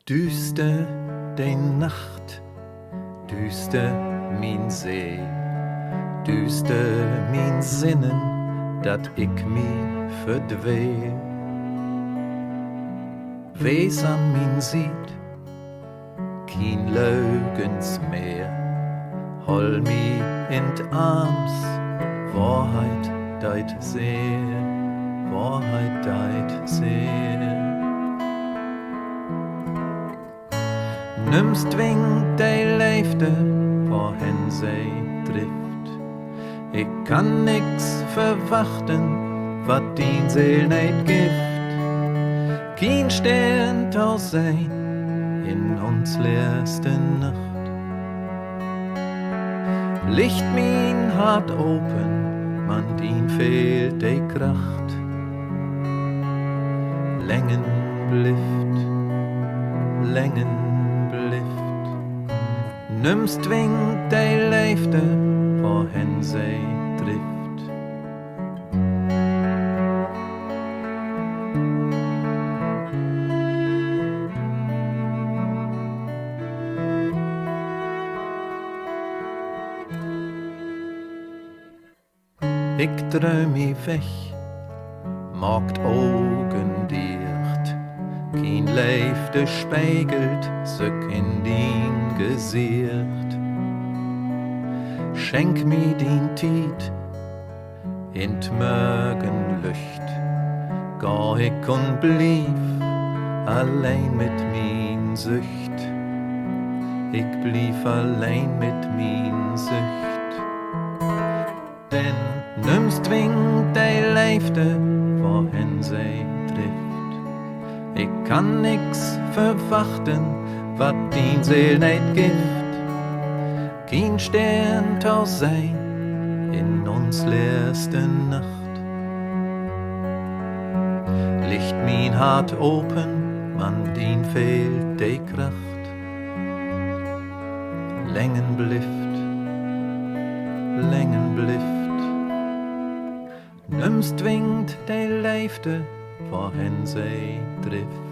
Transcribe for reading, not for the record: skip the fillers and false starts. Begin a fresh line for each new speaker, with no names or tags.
Düster de Nacht, düster min See, düster min Sinnen, dat ik mi verdwee. Wees an min ziet, kien leugens meer, hol mi in t Arms, Wahrheit deit sehr, Wahrheit deit sehr. Nimmst dwingt de leefde, wohin zij drift. Ik kan nix verwachten, wat dien Seel niet gift. Kien Stern tau sein in uns leerste Nacht. Licht min hart open, man dien fehlt de Kracht. Längen blift, Längen blift. Nimmst dwingt de leefde, wohin zij drift. Ik träum mi weg, maakt Augen dicht. Kein Leifde spiegelt sich in din Gesicht. Schenk mi din Tiet in t Morgenlicht. Gah ich und blieb allein mit min Sücht. Ich blieb allein mit min Sücht. Denn nimmst dwingt de leefde, wohin zij drift. Ik kan nix verwachten, wat dien Seel niet gift. Kien Stern tau sein in uns leerste Nacht. Licht min hart open, man dien fehlt de Kracht. Längen blift, Längen blift. Nimmst dwingt de leefde, wohin zij drift.